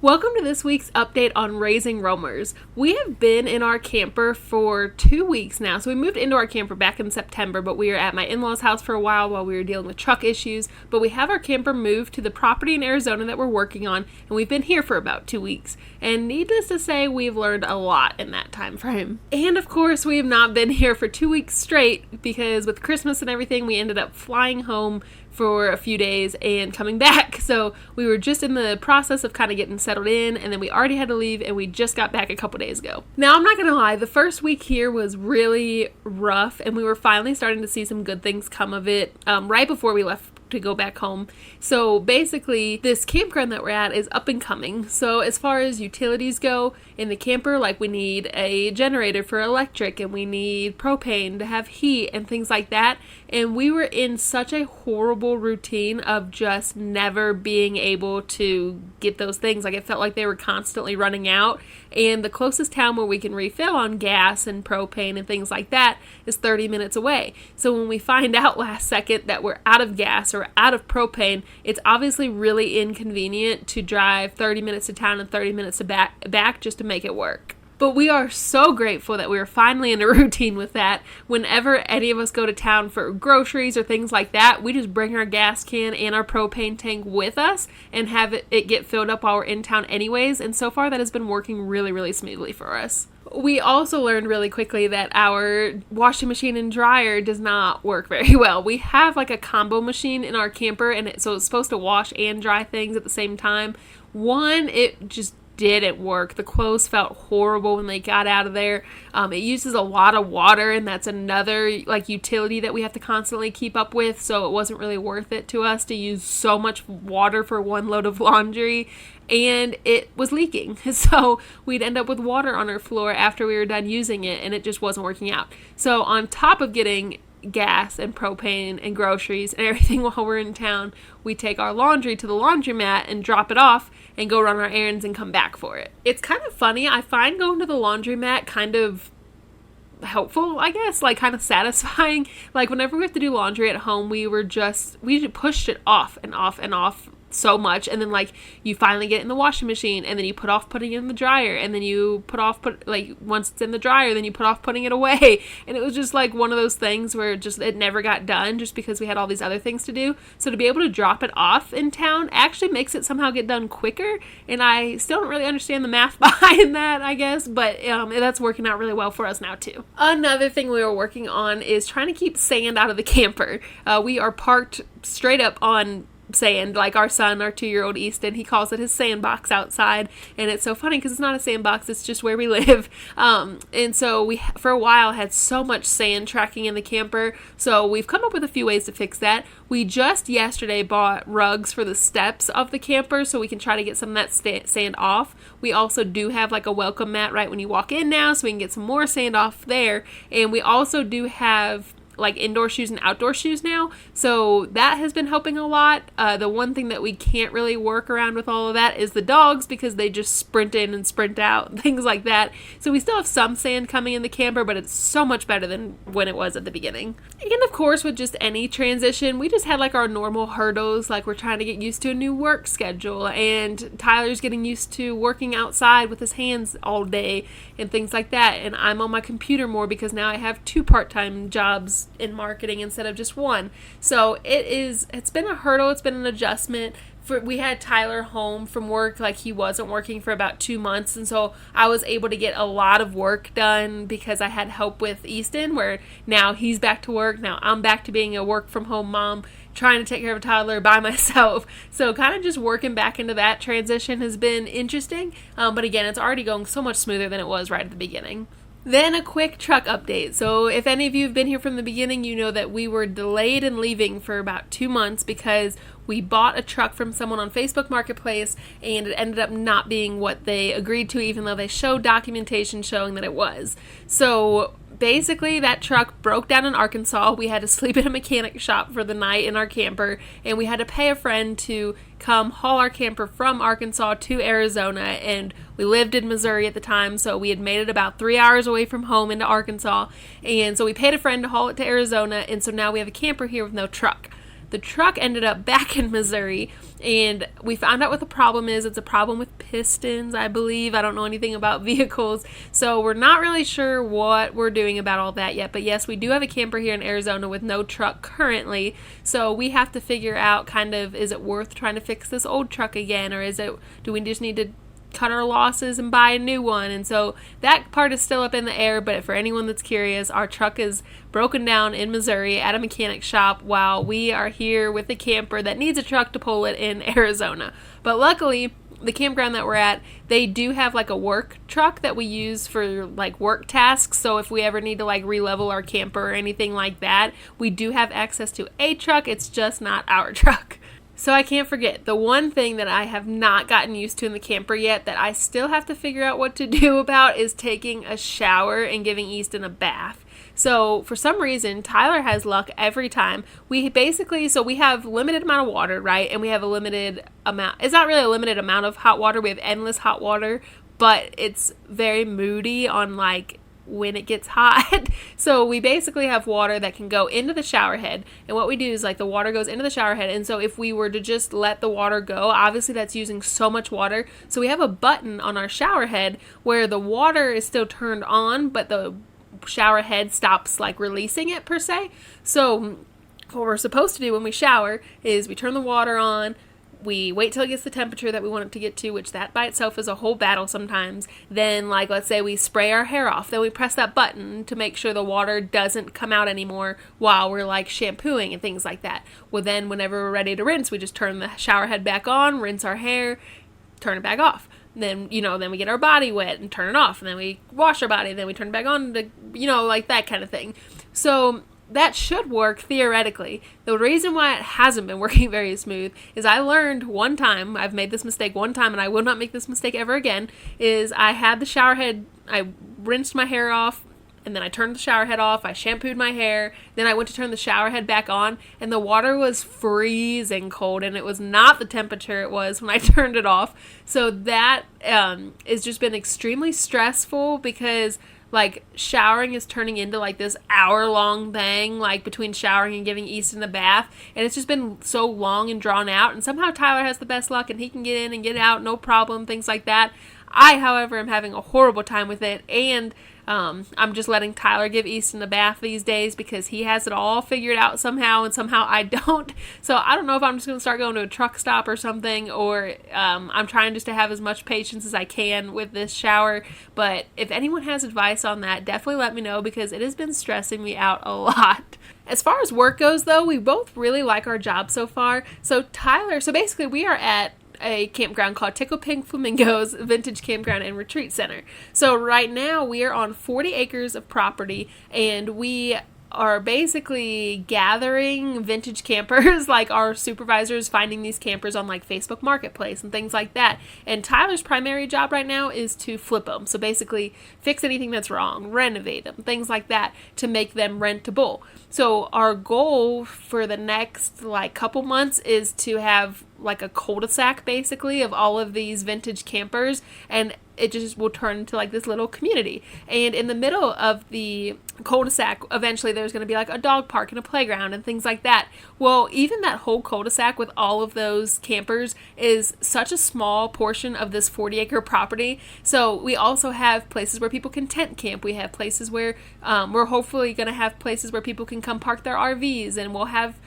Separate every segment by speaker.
Speaker 1: Welcome to this week's update on raising roamers. We have been in our camper for 2 weeks now. So we moved into our camper back in September, but we were at my in-laws' house for a while we were dealing with truck issues. But we have our camper moved to the property in Arizona that we're working on, and we've been here for about 2 weeks. And needless to say, we've learned a lot in that time frame. And of course, we have not been here for 2 weeks straight because with Christmas and everything, we ended up flying home for a few days and coming back. So we were just in the process of kind of getting settled in, and then we already had to leave, and we just got back a couple days ago. Now, I'm not gonna lie, the first week here was really rough, and we were finally starting to see some good things come of it right before we left to go back home. So basically, this campground that we're at is up and coming. So as far as utilities go in the camper, like we need a generator for electric, and we need propane to have heat and things like that. And we were in such a horrible routine of just never being able to get those things. Like, it felt like they were constantly running out. And the closest town where we can refill on gas and propane and things like that is 30 minutes away. So when we find out last second that we're out of gas or out of propane, it's obviously really inconvenient to drive 30 minutes to town and 30 minutes to back just to make it work. But we are so grateful that we are finally in a routine with that. Whenever any of us go to town for groceries or things like that, we just bring our gas can and our propane tank with us and have it get filled up while we're in town anyways. And so far that has been working really, really smoothly for us. We also learned really quickly that our washing machine and dryer does not work very well. We have like a combo machine in our camper, and so it's supposed to wash and dry things at the same time. One, it just didn't work. The clothes felt horrible when they got out of there. It uses a lot of water, and that's another like utility that we have to constantly keep up with, so it wasn't really worth it to us to use so much water for one load of laundry, and it was leaking. So we'd end up with water on our floor after we were done using it, and it just wasn't working out. So on top of getting gas and propane and groceries and everything while we're in town, we take our laundry to the laundromat and drop it off and go run our errands and come back for it. It's kind of funny. I find going to the laundromat kind of helpful, I guess, like kind of satisfying. Like whenever we have to do laundry at home, we pushed it off and off and off so much, and then like you finally get it in the washing machine, and then you put off putting it in the dryer, and then you once it's in the dryer, then you put off putting it away, and it was just like one of those things where it never got done just because we had all these other things to do. So to be able to drop it off in town actually makes it somehow get done quicker, and I still don't really understand the math behind that, I guess, but that's working out really well for us now too. Another thing we were working on is trying to keep sand out of the camper. We are parked straight up on sand. Like our 2-year-old Easton, he calls it his sandbox outside, and it's so funny because it's not a sandbox, it's just where we live. And so we for a while had so much sand tracking in the camper, so we've come up with a few ways to fix that. We just yesterday bought rugs for the steps of the camper so we can try to get some of that sand off. We also do have like a welcome mat right when you walk in now, so we can get some more sand off there. And we also do have like indoor shoes and outdoor shoes now, so that has been helping a lot. The one thing that we can't really work around with all of that is the dogs, because they just sprint in and sprint out, things like that. So we still have some sand coming in the camper, but it's so much better than when it was at the beginning. And of course, with just any transition, we just had like our normal hurdles, like we're trying to get used to a new work schedule, and Tyler's getting used to working outside with his hands all day and things like that, and I'm on my computer more because now I have 2 part-time jobs in marketing instead of just one. So it's been a hurdle, it's been an adjustment. We had Tyler home from work, like he wasn't working for about 2 months, and so I was able to get a lot of work done because I had help with Easton, where now he's back to work. Now I'm back to being a work from home mom, trying to take care of a toddler by myself. So kind of just working back into that transition has been interesting, but again, it's already going so much smoother than it was right at the beginning. Then a quick truck update. So if any of you have been here from the beginning, you know that we were delayed in leaving for about 2 months because we bought a truck from someone on Facebook Marketplace, and it ended up not being what they agreed to, even though they showed documentation showing that it was. So basically, that truck broke down in Arkansas. We had to sleep in a mechanic shop for the night in our camper, and we had to pay a friend to come haul our camper from Arkansas to Arizona, and we lived in Missouri at the time, so we had made it about 3 hours away from home into Arkansas, and so we paid a friend to haul it to Arizona, and so now we have a camper here with no truck. the truck ended up back in Missouri, and we found out what the problem is. It's a problem with pistons, I believe. I don't know anything about vehicles, so we're not really sure what we're doing about all that yet. But yes, we do have a camper here in Arizona with no truck currently, so we have to figure out kind of, is it worth trying to fix this old truck again, or do we just need to cut our losses and buy a new one? And so that part is still up in the air. But for anyone that's curious, our truck is broken down in Missouri at a mechanic shop while we are here with a camper that needs a truck to pull it in Arizona. But luckily, the campground that we're at, they do have like a work truck that we use for like work tasks. So if we ever need to like re-level our camper or anything like that, we do have access to a truck. It's just not our truck. So I can't forget, the one thing that I have not gotten used to in the camper yet that I still have to figure out what to do about is taking a shower and giving Easton a bath. So for some reason, Tyler has luck every time. We have limited amount of water, right? And we have a limited amount, it's not really a limited amount of hot water. We have endless hot water, but it's very moody on like when it gets hot. So we basically have water that can go into the shower head, and what we do is like the water goes into the shower head, and so if we were to just let the water go, obviously that's using so much water. So we have a button on our shower head where the water is still turned on, but the shower head stops like releasing it per se. So what we're supposed to do when we shower is we turn the water on, we wait till it gets the temperature that we want it to get to, which that by itself is a whole battle sometimes. Then, like, let's say we spray our hair off. Then we press that button to make sure the water doesn't come out anymore while we're, like, shampooing and things like that. Well, then whenever we're ready to rinse, we just turn the shower head back on, rinse our hair, turn it back off. Then, then we get our body wet and turn it off. And then we wash our body. Then we turn it back on to, like that kind of thing. So that should work theoretically. The reason why it hasn't been working very smooth is I learned one time, I've made this mistake one time and I will not make this mistake ever again, is I had the shower head, I rinsed my hair off, and then I turned the shower head off, I shampooed my hair, then I went to turn the shower head back on, and the water was freezing cold, and it was not the temperature it was when I turned it off. So that has just been extremely stressful because like showering is turning into like this hour-long thing, like between showering and giving Easton a bath, and it's just been so long and drawn out. And somehow Tyler has the best luck and he can get in and get out, no problem, things like that. I, however, am having a horrible time with it, and I'm just letting Tyler give Easton a bath these days because he has it all figured out somehow, and somehow I don't. So I don't know if I'm just going to start going to a truck stop or something, or I'm trying just to have as much patience as I can with this shower. But if anyone has advice on that, definitely let me know because it has been stressing me out a lot. As far as work goes, though, we both really like our job so far. So basically we are at a campground called Tickle Pink Flamingos Vintage Campground and Retreat Center. So right now we are on 40 acres of property, and we are basically gathering vintage campers, like our supervisors finding these campers on like Facebook Marketplace and things like that. And Tyler's primary job right now is to flip them. So basically fix anything that's wrong, renovate them, things like that to make them rentable. So our goal for the next like couple months is to have like a cul-de-sac basically of all of these vintage campers, and it just will turn into like this little community. And in the middle of the cul-de-sac, eventually there's going to be like a dog park and a playground and things like that. Well, even that whole cul-de-sac with all of those campers is such a small portion of this 40-acre property. So we also have places where people can tent camp. We have places where we're hopefully going to have places where people can come park their RVs, and we'll have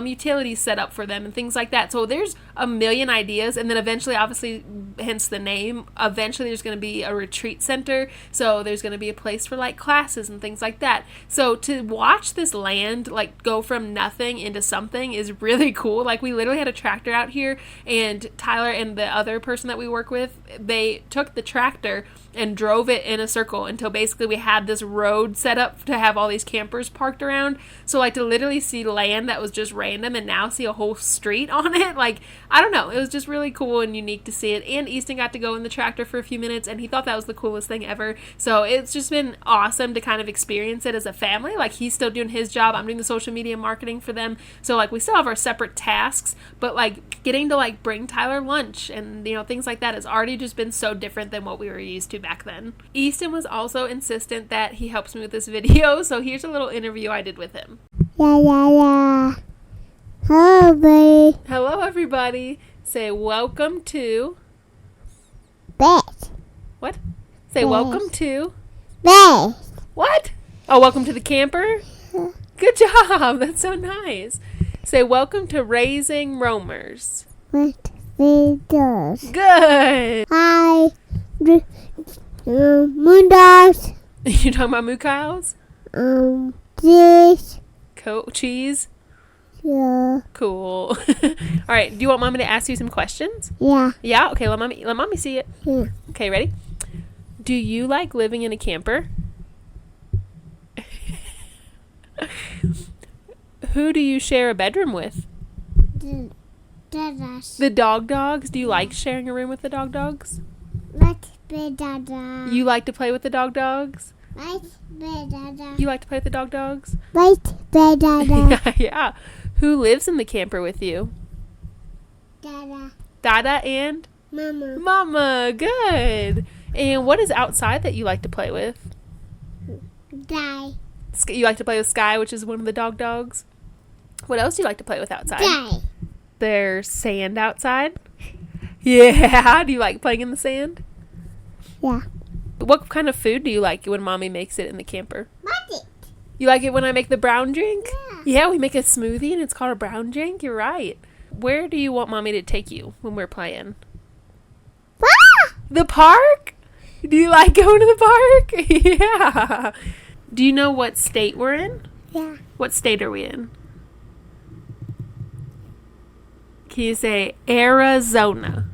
Speaker 1: utilities set up for them and things like that. So there's a million ideas, and then eventually, obviously, hence the name, eventually there's going to be a retreat center. So there's going to be a place for like classes and things like that. So to watch this land like go from nothing into something is really cool. Like we literally had a tractor out here, and Tyler and the other person that we work with, they took the tractor and drove it in a circle until basically we had this road set up to have all these campers parked around. So like to literally see land that was just random and now see a whole street on it, like I don't know, it was just really cool and unique to see it. And Easton got to go in the tractor for a few minutes, and he thought that was the coolest thing ever. So it's just been awesome to kind of experience it as a family. Like he's still doing his job, I'm doing the social media marketing for them, so like we still have our separate tasks, but like getting to like bring Tyler lunch and things like that has already just been so different than what we were used to back then. Easton was also insistent that he helps me with this video, so here's a little interview I did with him.
Speaker 2: Yeah, yeah, yeah. Hello, buddy.
Speaker 1: Hello, everybody. Say welcome to...
Speaker 2: Bed.
Speaker 1: What? Say
Speaker 2: Yes.
Speaker 1: welcome to...
Speaker 2: Bed.
Speaker 1: What? Oh, welcome to the camper? Good job. That's so nice. Say welcome to Raising Roamers.
Speaker 2: What he does.
Speaker 1: Good.
Speaker 2: Hi. Moon dogs.
Speaker 1: You talking about moo cows?
Speaker 2: This.
Speaker 1: Cheese?
Speaker 2: Yeah.
Speaker 1: Cool. All right. Do you want Mommy to ask you some questions?
Speaker 2: Yeah.
Speaker 1: Yeah? Okay, let mommy see it.
Speaker 2: Yeah.
Speaker 1: Okay, ready? Do you like living in a camper? Who do you share a bedroom with?
Speaker 2: Dadas.
Speaker 1: The dogs? Do you like sharing a room with the dogs?
Speaker 2: Let's be dada.
Speaker 1: You like to play with the dogs?
Speaker 2: Let's be dada.
Speaker 1: You like to play with the dogs?
Speaker 2: Let's be dada.
Speaker 1: Yeah. Who lives in the camper with you?
Speaker 2: Dada.
Speaker 1: Dada and
Speaker 2: Mama.
Speaker 1: Mama. Good. And what is outside that you like to play with?
Speaker 2: Die.
Speaker 1: You like to play with Sky, which is one of the dogs? What else do you like to play with outside?
Speaker 2: Die.
Speaker 1: There's sand outside. Yeah. Do you like playing in the sand?
Speaker 2: Yeah.
Speaker 1: What kind of food do you like when Mommy makes it in the camper?
Speaker 2: What it?
Speaker 1: You like it when I make the brown drink?
Speaker 2: Yeah.
Speaker 1: Yeah, we make a smoothie and it's called a brown drink. You're right. Where do you want Mommy to take you when we're playing?
Speaker 2: Ah!
Speaker 1: The park? Do you like going to the park? Yeah. Do you know what state we're in?
Speaker 2: Yeah.
Speaker 1: What state are we in? Can you say Arizona?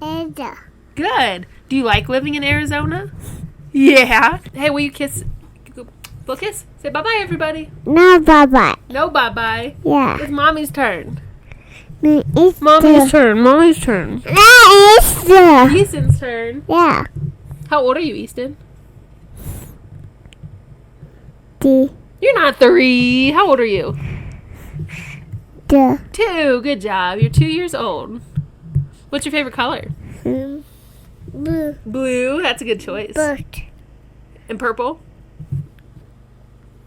Speaker 2: Ada.
Speaker 1: Good. Do you like living in Arizona? Yeah. Hey, will you kiss? Will kiss? Say bye-bye, everybody.
Speaker 2: No, bye-bye.
Speaker 1: No bye-bye.
Speaker 2: Yeah.
Speaker 1: It's Mommy's turn.
Speaker 2: It's
Speaker 1: Mommy's turn. Mommy's turn.
Speaker 2: That is the.
Speaker 1: Easton's turn.
Speaker 2: Yeah.
Speaker 1: How old are you, Easton?
Speaker 2: The.
Speaker 1: You're not 3. How old are you?
Speaker 2: The.
Speaker 1: 2. Good job. You're 2 years old. What's your favorite color?
Speaker 2: Blue.
Speaker 1: Blue. That's a good choice.
Speaker 2: Bird.
Speaker 1: And purple?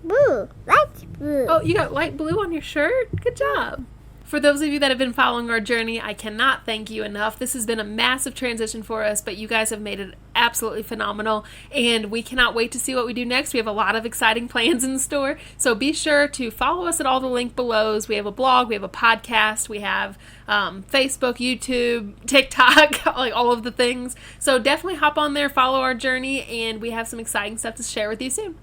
Speaker 2: Blue. Light blue.
Speaker 1: Oh, you got light blue on your shirt? Good job. For those of you that have been following our journey, I cannot thank you enough. This has been a massive transition for us, but you guys have made it absolutely phenomenal, and we cannot wait to see what we do next. We have a lot of exciting plans in store, so be sure to follow us at all the link belows. We have a blog, we have a podcast, we have Facebook, YouTube, TikTok, like all of the things. So definitely hop on there, follow our journey, and we have some exciting stuff to share with you soon.